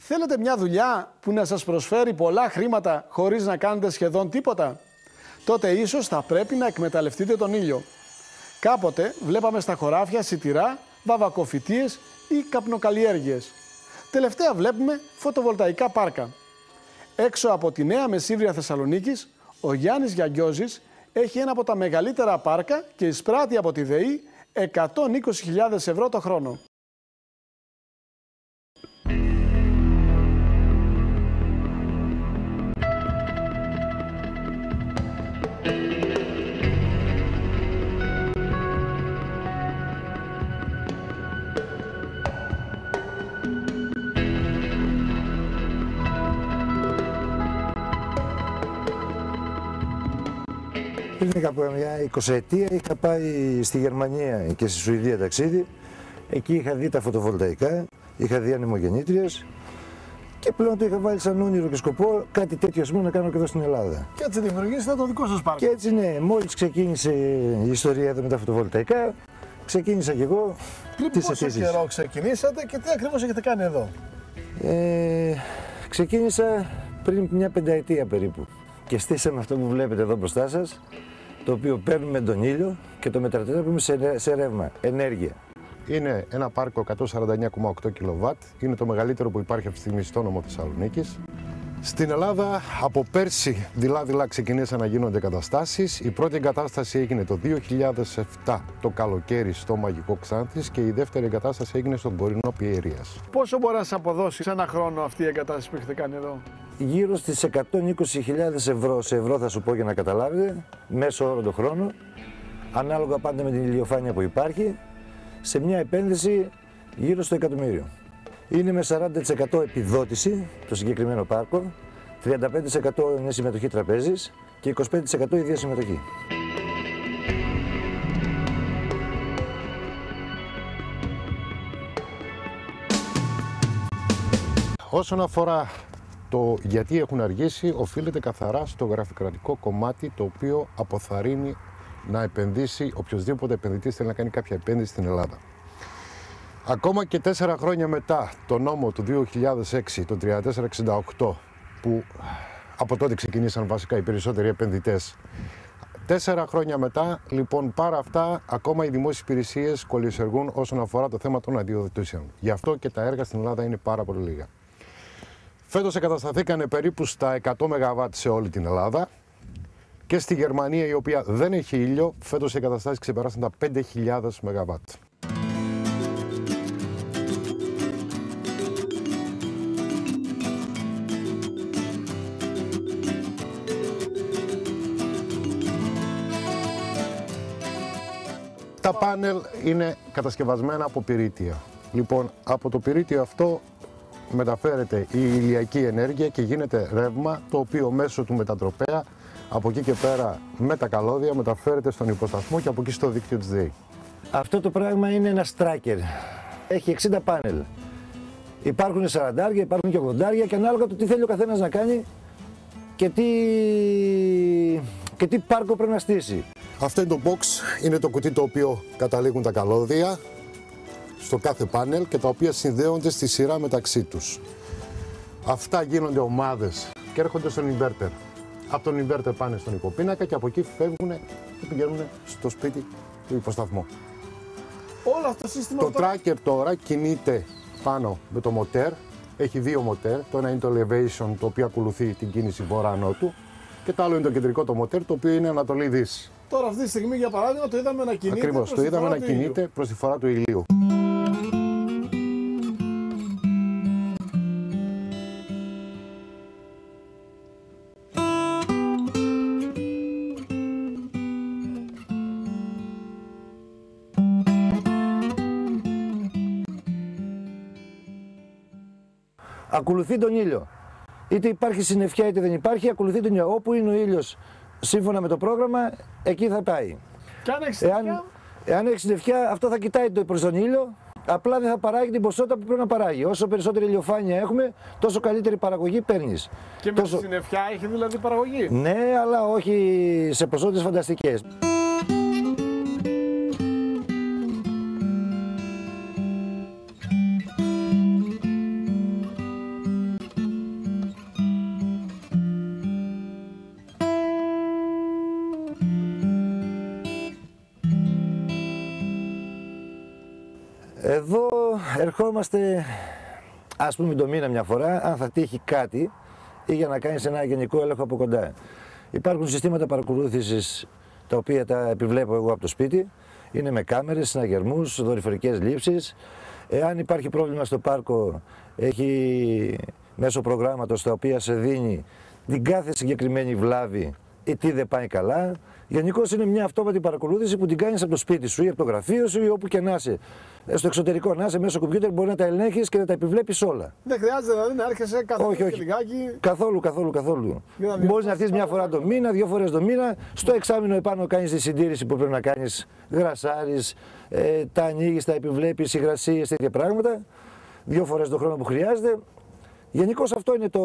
Θέλετε μια δουλειά που να σας προσφέρει πολλά χρήματα χωρίς να κάνετε σχεδόν τίποτα? Τότε ίσως θα πρέπει να εκμεταλλευτείτε τον ήλιο. Κάποτε βλέπαμε στα χωράφια σιτηρά, βαβακοφυτίες ή καπνοκαλλιέργειες. Τελευταία βλέπουμε φωτοβολταϊκά πάρκα. Έξω από τη νέα μεσίβρια Θεσσαλονίκης, ο Γιάννης Γιαγκιόζης έχει ένα από τα μεγαλύτερα πάρκα και εισπράττει από τη ΔΕΗ 120.000 ευρώ το χρόνο. Πριν κάπου μια 20 ετία είχα πάει στη Γερμανία και στη Σουηδία ταξίδι. Εκεί είχα δει τα φωτοβολταϊκά, είχα δει ανεμογεννήτριες και πλέον το είχα βάλει σαν όνειρο και σκοπό κάτι τέτοιο να κάνω και εδώ στην Ελλάδα. Και έτσι δημιουργήσατε το δικό σας πάρκο. Και έτσι ναι, μόλις ξεκίνησε η ιστορία εδώ με τα φωτοβολταϊκά, ξεκίνησα κι εγώ τις αιτήσεις. Πόσο καιρό ξεκινήσατε και τι ακριβώς έχετε κάνει εδώ? Ξεκίνησα πριν μια πενταετία περίπου και στήσαμε αυτό που βλέπετε εδώ μπροστά σας, το οποίο παίρνουμε τον ήλιο και το μετατρέπουμε σε ρεύμα, ενέργεια. Είναι ένα πάρκο 149,8 κιλοβάτ, είναι το μεγαλύτερο που υπάρχει αυτή τη στιγμή στο νόμο Θεσσαλονίκης. Στην Ελλάδα από πέρσι δειλά-δειλά ξεκινήσαν να γίνονται εγκαταστάσεις. Η πρώτη εγκατάσταση έγινε το 2007 το καλοκαίρι στο Μαγικό Ξάνθης και η δεύτερη εγκατάσταση έγινε στον Κορινό Πιερίας. Πόσο μπορεί να σας αποδώσει σε ένα χρόνο αυτή η εγκατάσταση που έχετε κάνει εδώ? Γύρω στις 120.000 ευρώ, σε ευρώ θα σου πω για να καταλάβετε, μέσω όρο το χρόνο, ανάλογα πάντα με την ηλιοφάνεια που υπάρχει, σε μια επένδυση γύρω στο εκατομμύριο. Είναι με 40% επιδότηση το συγκεκριμένο πάρκο, 35% είναι συμμετοχή τραπέζης και 25% ίδια συμμετοχή. Όσον αφορά το γιατί έχουν αργήσει, οφείλεται καθαρά στο γραφειοκρατικό κομμάτι, το οποίο αποθαρρύνει να επενδύσει οποιοδήποτε επενδυτής θέλει να κάνει κάποια επένδυση στην Ελλάδα. Ακόμα και 4 χρόνια μετά το νόμο του 2006, το 3468, που από τότε ξεκινήσαν βασικά οι περισσότεροι επενδυτές, 4 χρόνια μετά, λοιπόν, παρά αυτά, ακόμα οι δημόσιες υπηρεσίες κολλησιεργούν όσον αφορά το θέμα των αδειοδοτήσεων. Γι' αυτό και τα έργα στην Ελλάδα είναι πάρα πολύ λίγα. Φέτος εγκατασταθήκανε περίπου στα 100 ΜΒ σε όλη την Ελλάδα και στη Γερμανία, η οποία δεν έχει ήλιο, φέτος οι εγκαταστάσεις ξεπεράσαν τα 5.000 ΜΒ. Τα πάνελ είναι κατασκευασμένα από πυρίτια. Λοιπόν, από το πυρίτιο αυτό μεταφέρεται η ηλιακή ενέργεια και γίνεται ρεύμα, το οποίο μέσω του μετατροπέα από εκεί και πέρα με τα καλώδια μεταφέρεται στον υποσταθμό και από εκεί στο δίκτυο της ΔΕΗ. Αυτό το πράγμα είναι ένα tracker. Έχει 60 πάνελ. Υπάρχουν 40, υπάρχουν και 80 και ανάλογα το τι θέλει ο καθένας να κάνει και τι πάρκο πρέπει να στήσει. Αυτό είναι το box, είναι το κουτί το οποίο καταλήγουν τα καλώδια στο κάθε πάνελ και τα οποία συνδέονται στη σειρά μεταξύ τους. Αυτά γίνονται ομάδες και έρχονται στον inverter. Από τον inverter πάνε στον υποπίνακα και από εκεί φεύγουν και πηγαίνουν στο σπίτι του υποσταθμού. Όλο αυτό το σύστημα. Το tracker τώρα κινείται πάνω με το μοτέρ. Έχει 2 μοτέρ. Το ένα είναι το elevation, το οποίο ακολουθεί την κίνηση βορρά-νότου. Και το άλλο είναι το κεντρικό το μοτέρ, το οποίο είναι Ανατολή-Δύση. Τώρα αυτή τη στιγμή, για παράδειγμα, το είδαμε να κινείται. Ακριβώς, το είδαμε να κινείται προς τη φορά του ηλίου. Ακολουθεί τον ήλιο. Είτε υπάρχει συννεφιά είτε δεν υπάρχει, ακολουθεί τον ήλιο. Όπου είναι ο ήλιος σύμφωνα με το πρόγραμμα, εκεί θα πάει. Και αν έχει συννεφιά. Εάν έχει συννεφιά, αυτό θα κοιτάει προς τον ήλιο, απλά δεν θα παράγει την ποσότητα που πρέπει να παράγει. Όσο περισσότερη ηλιοφάνεια έχουμε, τόσο καλύτερη παραγωγή παίρνεις. Και με τη συννεφιά έχει δηλαδή παραγωγή. Ναι, αλλά όχι σε ποσότητες φανταστικές. Εδώ ερχόμαστε, ας πούμε, το μήνα μια φορά, αν θα τύχει κάτι ή για να κάνεις ένα γενικό έλεγχο από κοντά. Υπάρχουν συστήματα παρακολούθησης τα οποία τα επιβλέπω εγώ από το σπίτι. Είναι με κάμερες, συναγερμούς, δορυφορικές λήψεις. Εάν υπάρχει πρόβλημα στο πάρκο, έχει μέσω προγράμματος τα οποία σε δίνει την κάθε συγκεκριμένη βλάβη ή τι δεν πάει καλά. Γενικώς είναι μια αυτόματη παρακολούθηση που την κάνεις από το σπίτι σου ή από το γραφείο σου ή όπου και να είσαι. Στο εξωτερικό να είσαι, μέσω κομπιούτερ μπορεί να τα ελέγχεις και να τα επιβλέπεις όλα. Δεν χρειάζεται δηλαδή να έρχεσαι καθόλου και λιγάκι. Καθόλου. Μπορείς να έρθεις μια φορά το μήνα, 2 φορές το μήνα. Στο εξάμηνο επάνω κάνεις τη συντήρηση που πρέπει να κάνεις. Γρασάρεις, τα ανοίγεις, τα επιβλέπεις, υγρασίες, τέτοια πράγματα. 2 φορές το χρόνο που χρειάζεται. Γενικώς αυτό είναι το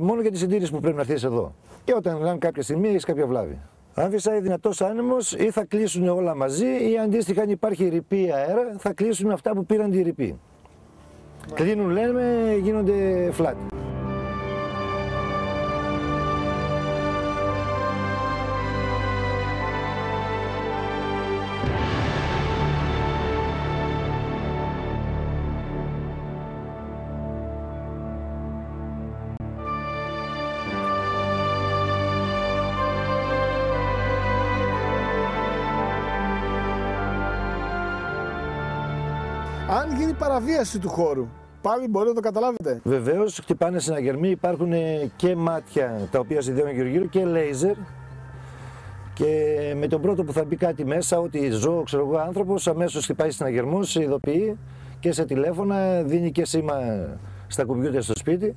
μόνο για τη συντήρηση που πρέπει να έρθεις εδώ. Και όταν κάποια στιγμή έχεις κάποια βλάβη. Αν φυσάει δυνατός άνεμος, ή θα κλείσουν όλα μαζί, ή αντίστοιχα, αν υπάρχει ρηπή αέρα, θα κλείσουν αυτά που πήραν τη ρηπή. Κλείνουν, λέμε, γίνονται flat. Αν γίνει παραβίαση του χώρου, πάλι μπορείτε να το καταλάβετε. Βεβαίως, χτυπάνε συναγερμοί, υπάρχουν και μάτια τα οποία συνδέουν γύρω-γύρω και λέιζερ. Και με τον πρώτο που θα μπει κάτι μέσα, ότι ζώο, ξέρω εγώ, άνθρωπος, αμέσως χτυπάει συναγερμός, σε ειδοποιεί και σε τηλέφωνα, δίνει και σήμα στα κομπιούτερ στο σπίτι.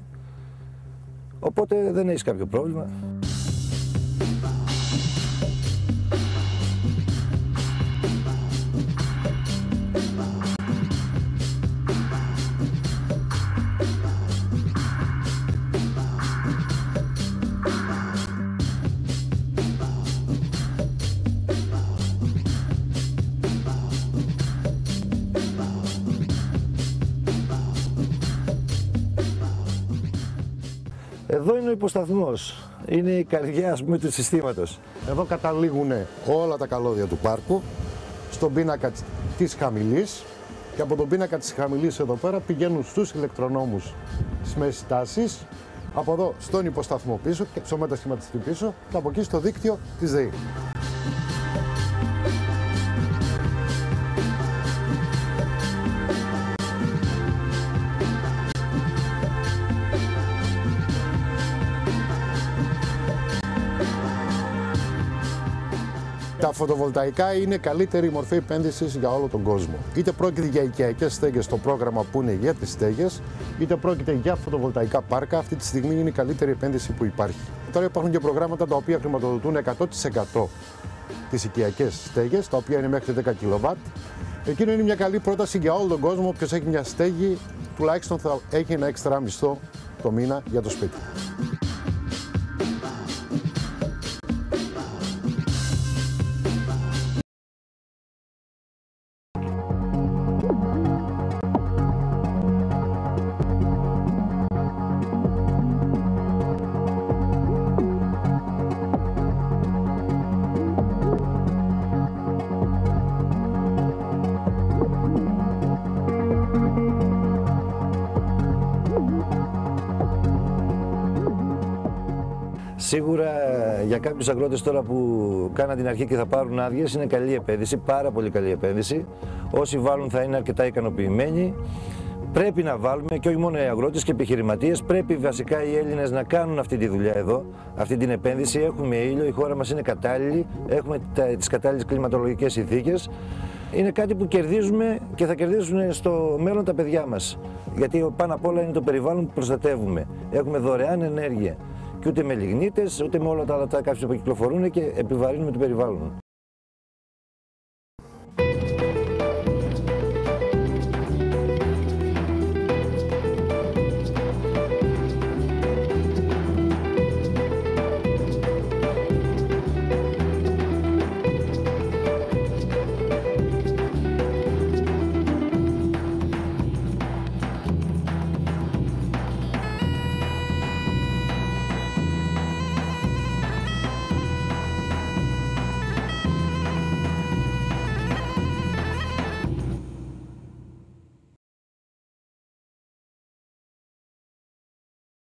Οπότε δεν έχεις κάποιο πρόβλημα. Εδώ είναι ο υποσταθμός, είναι η καρδιά, ας πούμε, του συστήματος. Εδώ καταλήγουν όλα τα καλώδια του πάρκου στον πίνακα της χαμηλής και από τον πίνακα της χαμηλής εδώ πέρα πηγαίνουν στους ηλεκτρονόμους της μέσης τάσης, από εδώ στον υποσταθμό πίσω και στο μετασχηματιστή πίσω και από εκεί στο δίκτυο της ΔΕΗ. Τα φωτοβολταϊκά είναι καλύτερη μορφή επένδυσης για όλο τον κόσμο. Είτε πρόκειται για οικιακές στέγες στο πρόγραμμα που είναι για τις στέγες, είτε πρόκειται για φωτοβολταϊκά πάρκα. Αυτή τη στιγμή είναι η καλύτερη επένδυση που υπάρχει. Τώρα υπάρχουν και προγράμματα τα οποία χρηματοδοτούν 100% τις οικιακές στέγες, τα οποία είναι μέχρι 10 kW. Εκείνο είναι μια καλή πρόταση για όλο τον κόσμο. Όποιος έχει μια στέγη, τουλάχιστον θα έχει ένα έξτρα μισθό το μήνα για το σπίτι. Σίγουρα για κάποιους αγρότες τώρα που κάναν την αρχή και θα πάρουν άδειες είναι καλή επένδυση, πάρα πολύ καλή επένδυση. Όσοι βάλουν θα είναι αρκετά ικανοποιημένοι. Πρέπει να βάλουμε και όχι μόνο οι αγρότες και οι επιχειρηματίες, πρέπει βασικά οι Έλληνες να κάνουν αυτή τη δουλειά εδώ, αυτή την επένδυση. Έχουμε ήλιο, η χώρα μας είναι κατάλληλη, έχουμε τις κατάλληλες κλιματολογικές συνθήκες. Είναι κάτι που κερδίζουμε και θα κερδίσουν στο μέλλον τα παιδιά μας. Γιατί πάνω απ' όλα είναι το περιβάλλον που προστατεύουμε. Έχουμε δωρεάν ενέργεια. Και ούτε με λιγνίτες, ούτε με όλα τα άλλα τα καύσιμα που κυκλοφορούν και επιβαρύνουμε το περιβάλλον.